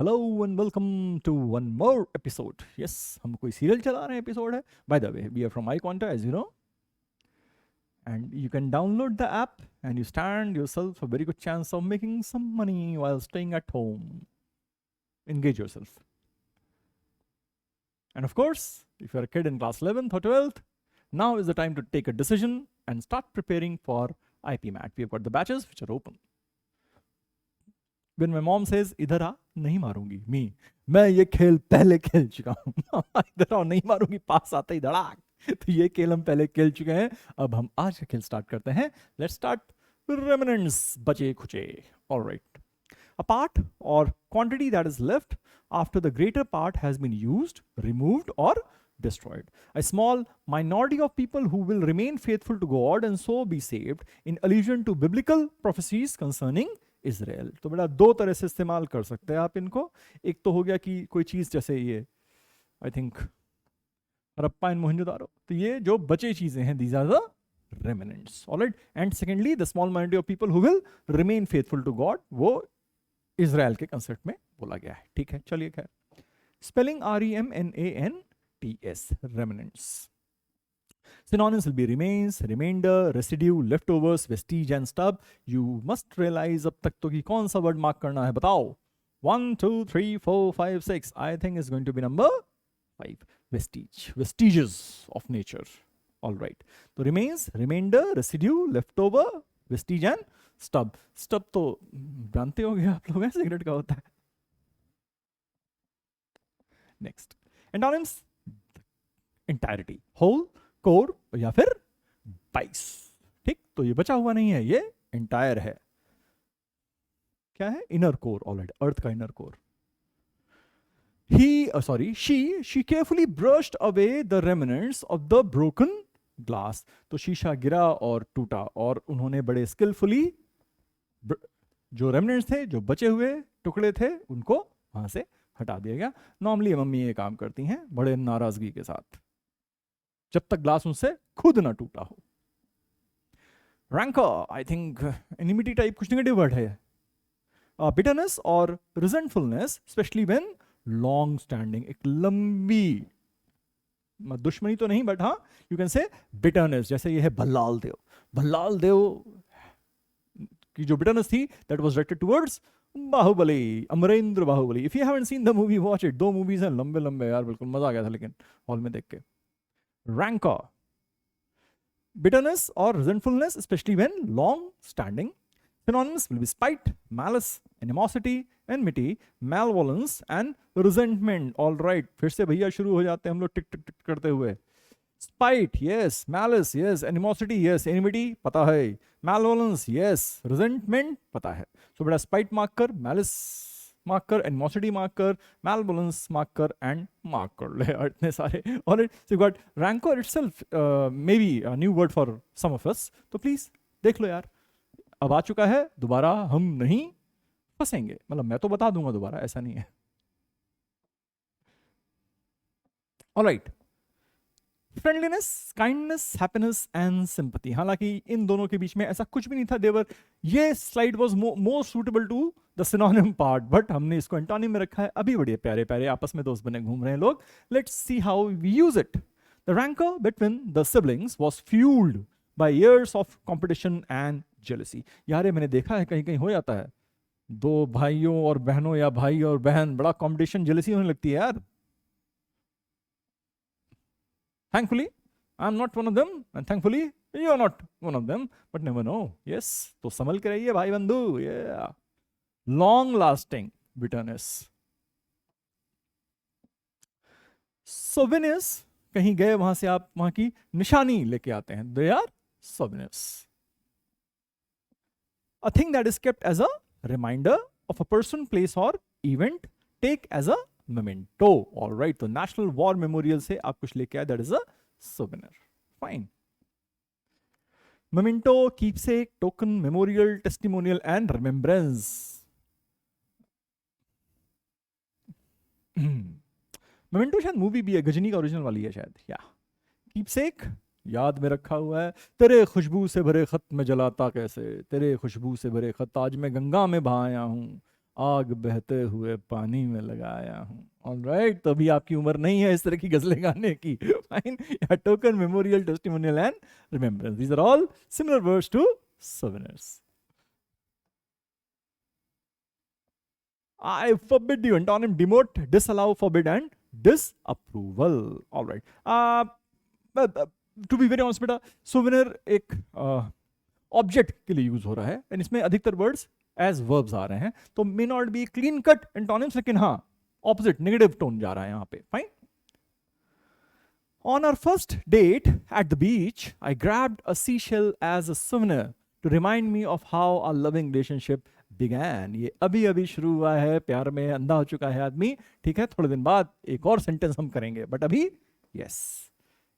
Hello and welcome to one more episode. Yes, हम कोई serial चला रहे हैं एपिसोड है. By the way, we are from iQuanta, as you know, and you can download the app and you stand yourself a very good chance of making some money while staying at home. Engage yourself. And of course, if you're a kid in class 11th or 12th, now is the time to take a decision and start preparing for IPMAT. We have got the batches which are open. When my mom says इधर आ नहीं मारूंगी मैं ये खेल पहले खेल चुका हूँ इधर आओ नहीं मारूंगी पास आते ही धड़ाक. तो ये खेल हम पहले खेल चुके हैं. अब हम आज का खेल स्टार्ट करते हैं. लेट्स स्टार्ट रेमिनेंट्स बचे खुचे. Alright, a part or quantity that is left after the greater part has been used, removed, or destroyed. A small minority of people who will remain faithful to God and so be saved, in allusion to biblical prophecies concerning Israel. तो बेटा दो तरह से इस्तेमाल कर सकते हैं आप इनको. एक तो हो गया कि कोई चीज जैसे ये I think Harappa and Mohenjodaro, तो ये जो बचे चीजें हैं, these are the remnants. Alright. And secondly the small minority of people who will remain faithful to God, वो इजराइल के कंसेप्ट में बोला गया है. ठीक है, चलिए खैर. Spelling REMNANTS, remnants. Synonyms will be remains, remainder, residue, leftovers, vestige and stub. You must realize अब तक तो कि कौन सा वर्ड मार्क करना है बताओ. 1 2 3 4 5 6. I think is going to be number 5. Vestige, vestiges of nature. All right. तो remains, remainder, residue, leftover, vestige and stub. Stub तो जानते होंगे आप लोग, सिगरेट का होता है. Next. Antonyms: entirety, whole, core या फिर 22. ठीक, तो ये बचा हुआ नहीं है, ये एंटायर है. क्या है? Inner core. ऑलराइट, अर्थ का inner core. she carefully brushed away the remnants of the broken glass. तो शीशा गिरा और टूटा और उन्होंने बड़े स्किलफुली जो रेमिनेंट्स थे, जो बचे हुए टुकड़े थे, उनको वहां से हटा दिया गया. नॉर्मली मम्मी ये काम करती हैं बड़े नाराजगी के साथ, जब तक ग्लास उनसे खुद ना टूटा हो. Rancour, I think enmity type कुछ नेगेटिव वर्ड है. बिटरनेस और resentfulness, especially when long standing, एक लंबी दुश्मनी तो नहीं, बट हाँ यू कैन से बिटरनेस. जैसे ये है भल्लाल देव. भल्लाल देव की जो बिटरनेस थी, that was directed towards Baahubali, Amarendra Baahubali. If you haven't seen the movie, watch it. 2 movies हैं लंबे लंबे यार, बिल्कुल मजा आ गया था लेकिन हॉल में देख के. Rancor, bitterness or resentfulness, especially when long standing. Synonyms will be spite, malice, animosity, enmity, malevolence and resentment. All right, फिर से भैया शुरू हो जाते हैं हम लोग टिक टिक टिक करते हुए. Spite, yes. Malice, yes. Animosity, yes. Enmity, पता है. Malevolence, yes. Resentment, पता है. So बेटा spite मार्क कर, malice मार्क कर, एनिमोसिटी मार्क कर, मैलवोलेंस मार्क कर एंड मार्क कर ले. इतने सारे. Alright, so you got rancour itself, may be a new word for some of us. तो प्लीज देख लो यार, अब आ चुका है, दोबारा हम नहीं फंसेंगे. मतलब मैं तो बता दूंगा दोबारा, ऐसा नहीं है. Alright. Friendliness, kindness, happiness and sympathy. हालांकि इन दोनों के बीच में ऐसा कुछ भी नहीं था. देवर, ये slide was more suitable to the synonym part, but हमने इसको एंटोनिम में रखा है. अभी बड़े प्यारे प्यारे आपस में दोस्त बने घूम रहे हैं लोग. Let's see how we use it. The rancour between the siblings was fuelled by years of competition and jealousy. यार ये मैंने देखा है कहीं कहीं हो जाता है, दो भाइयों और बहनों या भाई और बहन, बड़ा कंपटीशन जेलसी होने लगती है यार. Thankfully, I'm not one of them, and thankfully, you're not one of them, but never know. Yes, तो संभल के रहिए भाई बंधु. Yeah, long lasting bitterness. Souvenirs, कहीं गए वहां से आप वहां की निशानी लेके आते हैं. They are souvenirs. A thing that is kept as a reminder of a person, place or event. Take as a memento. All right, तो नेशनल वॉर मेमोरियल से आप कुछ लेके आए, that is a souvenir. Fine. Memento, keepsake, token, memorial, testimonial and remembrance. Memento शायद movie भी है, गजनी का ओरिजिनल वाली है शायद. या कीपसेक, याद में रखा हुआ है. तेरे खुशबू से भरे खत में जलाता कैसे, तेरे खुशबू से भरे खत आज मैं गंगा में बहाया हूं. आग बहते हुए पानी में लगाया हूं। ऑलराइट, तो अभी आपकी उम्र नहीं है इस तरह की गजलें गाने की। Fine, token, memorial, testimonial and remembrance, these are all similar words to souvenirs. I forbid you, antonym demote, disallow, forbid and disapproval. All right. To be very honest बेटा, souvenir एक ऑब्जेक्ट के लिए यूज हो रहा है and इसमें अधिकतर words as verbs आ रहे हैं, तो may not be clean cut antonyms, लेकिन हाँ ऑपोजिट नेगेटिव टोन जा रहा है यहाँ पे। Fine. On our first date at the beach, I grabbed a seashell as a souvenir to remind me of how our loving relationship began. ये अभी अभी शुरू हुआ है, प्यार में अंधा हो चुका है आदमी, ठीक है। थोड़े दिन बाद एक और सेंटेंस हम करेंगे, बट अभी यस,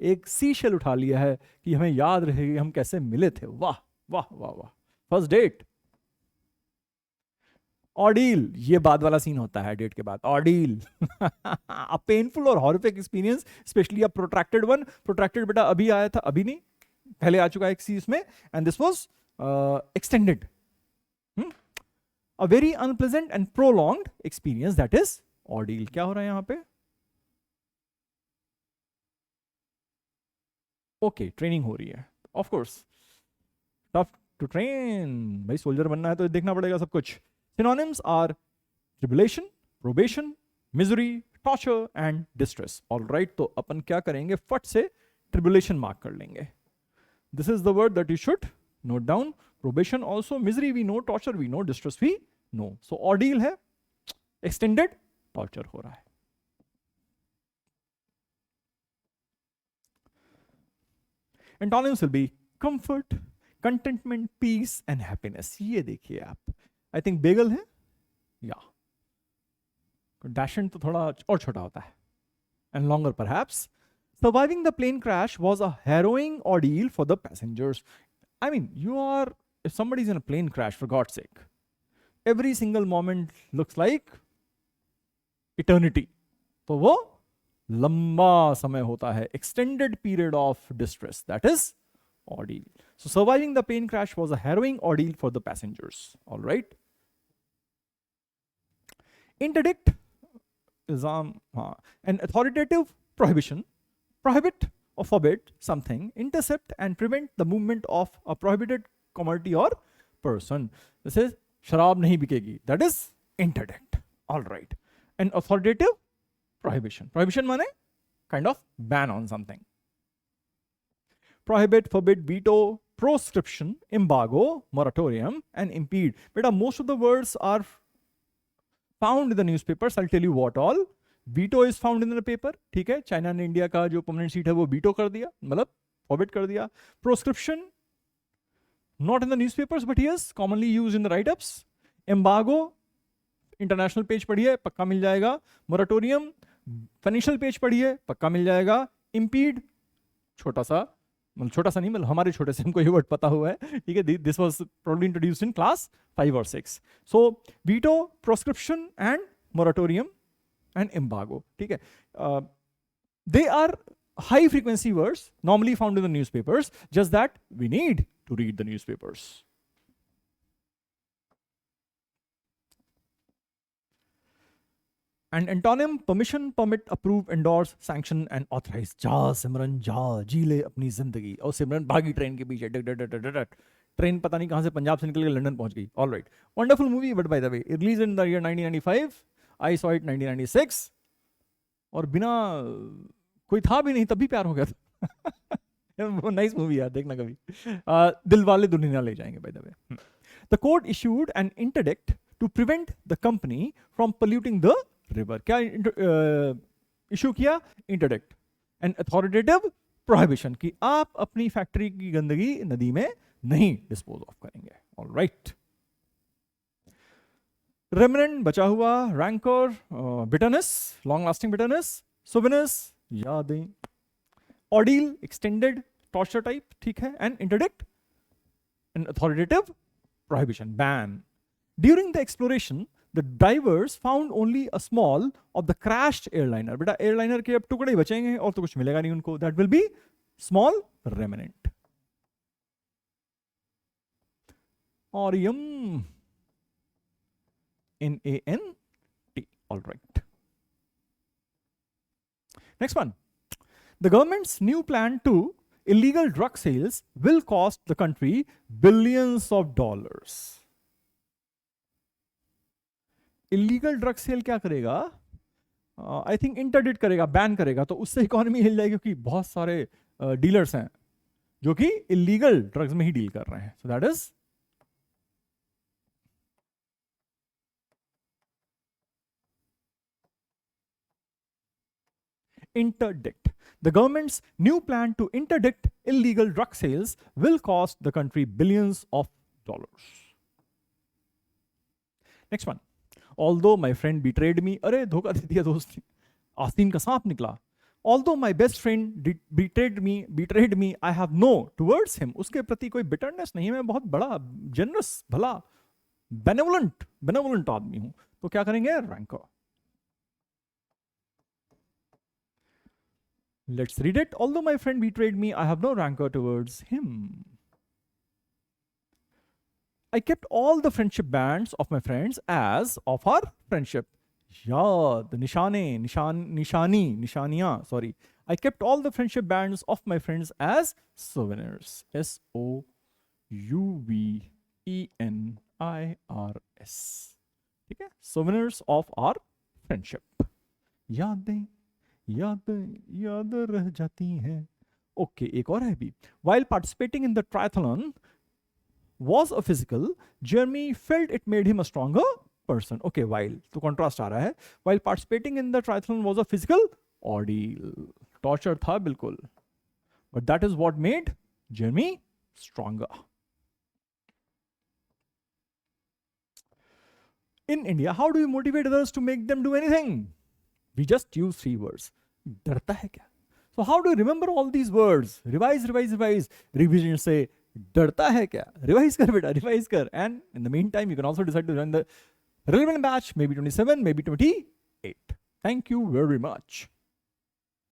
एक सीशेल उठा लिया है कि हमें याद रहेगी हम कैसे मिले थे। वाह वाह वाह वाह। फर्स्ट डेट, ऑर्डील, ये बाद वाला सीन होता है डेट के बाद, ऑर्डील। अ पेनफुल और हॉरिफिक एक्सपीरियंस, स्पेशली अ प्रोट्रैक्टेड वन। प्रोट्रैक्टेड बेटा अभी आया था, अभी नहीं, पहले आ चुका है एक सीरीज में, and this was extended. A very unpleasant and prolonged experience, that is ordeal. क्या हो रहा है यहां पे? ओके, ट्रेनिंग हो रही है, of course tough to train, भाई सोल्जर बनना है तो देखना पड़ेगा सब कुछ। Synonyms are tribulation, probation, misery, torture and distress. All right, तो अपन क्या करेंगे, फट से tribulation मार्क कर लेंगे। This is the word that you should note down. Probation also, misery we know, torture we know, distress we know. So ordeal है, extended torture हो रहा है। Antonyms will be comfort, contentment, peace and happiness. ये देखिए आप, I think Bengal है या डैशन तो थोड़ा और छोटा होता है, and longer perhaps. Surviving the plane crash was a harrowing ordeal for the passengers. I mean you are, if somebody is in a plane crash, for God's sake, every single moment looks like eternity, तो वो लंबा समय होता है, extended period of distress, that is ordeal. So surviving the plane crash was a harrowing ordeal for the passengers. All right. Interdict is an authoritative prohibition, prohibit or forbid something, intercept and prevent the movement of a prohibited commodity or person. This is शराब नहीं बिकेगी, that is interdict. All right. An authoritative prohibition. Prohibition माने kind of ban on something. Prohibit, forbid, veto, proscription, embargo, moratorium, and impede. Beta, most of the words are found in the newspapers. I'll tell you what all. Veto is found in the paper. ठीक है, China ने India का जो permanent seat है वो veto कर दिया, मतलब forbid कर दिया। Proscription, not in the newspapers, but yes, commonly used in the write-ups. Embargo, international page पढ़िए, पक्का मिल जाएगा। मोराटोरियम, फाइनेंशियल पेज पढ़िए, पक्का मिल जाएगा। Impede, छोटा सा, मतलब छोटा सा नहीं, मतलब हमारे छोटे से हमको ये वर्ड पता हुआ है, ठीक है। This was probably introduced in class 5 और 6। So veto, proscription and moratorium and embargo, ठीक है। They are high frequency words normally found in the newspapers, just that we need to read the newspapers. And antonym, permission, permit, approve, endorse, sanction and authorize. जा सिमरन जा, जी ले अपनी जिंदगी। और सिमरन भागी train के पीछे, डट डट डट डट, ट्रेन पता नहीं कहाँ से पंजाब से निकल के लंदन पहुंच गई। All right, wonderful movie, but by the way release in the year 1995, I saw it 1996, और बिना कोई था भी नहीं तब भी प्यार हो गया था। वो नाइस मूवी यार, देखना कभी। दिल वाले Dulhania Le Jayenge, by the way. The court issued an interdict to prevent the company from polluting the river. क्या इशू किया? इंटरडिक्ट, एन अथॉरिटेटिव प्रोहिबिशन, कि आप अपनी फैक्ट्री की गंदगी नदी में नहीं डिस्पोज ऑफ करेंगे। All right. रेमिनेंट, बचा हुआ, rancour, bitterness, long lasting bitterness, souvenirs, यादें, ऑर्डील, एक्सटेंडेड टॉर्चर टाइप, ठीक है, and interdict, an authoritative prohibition, ban. During the exploration the divers found only a small of the crashed airliner. बेटा airliner के अब टुकड़े ही बचेंगे और तो कुछ मिलेगा नहीं उनको, that will be small remnant. और यम NANT. All right. Next one. The government's new plan to illegal drug sales will cost the country billions of dollars. Illegal drug sale क्या करेगा? आई थिंक इंटरडिक्ट करेगा, ban करेगा, तो उससे economy हिल जाएगी, क्योंकि बहुत सारे डीलर्स हैं जो कि इलीगल ड्रग्स में ही डील कर रहे हैं. So that is interdict. The government's new plan to interdict illegal drug sales will cost the country billions of dollars. Next one. Although my friend betrayed me, अरे धोखा दे दिया दोस्त, आस्तीन का सांप निकला. Although my best friend betrayed me, I have no towards him. उसके प्रति कोई bitterness नहीं है, मैं बहुत बड़ा, generous, भला, benevolent आदमी हूं. तो क्या करेंगे? rancor. Let's read it. Although my friend betrayed me, I have no rancor towards him. I kept all the friendship bands of my friends as of our friendship. Yaad, nishaniyan, sorry. I kept all the friendship bands of my friends as souvenirs. SOUVENIRS. Okay? Souvenirs of our friendship. यादें याद रह जाती हैं. Okay, एक और है भी. While participating in the triathlon was a physical, Jeremy felt it made him a stronger person. Okay, while, तो contrast आ रहा है. While participating in the triathlon was a physical ordeal. Torture था बिल्कुल. But that is what made Jeremy stronger. In India, how do you motivate others to make them do anything? We just use 3 words. डरता है क्या? So how do you remember all these words? Revise. Revision से डरता है क्या? Revise कर बेटा, revise कर. And in the meantime, you can also decide to join the relevant batch, maybe 27, maybe 28. Thank you very much.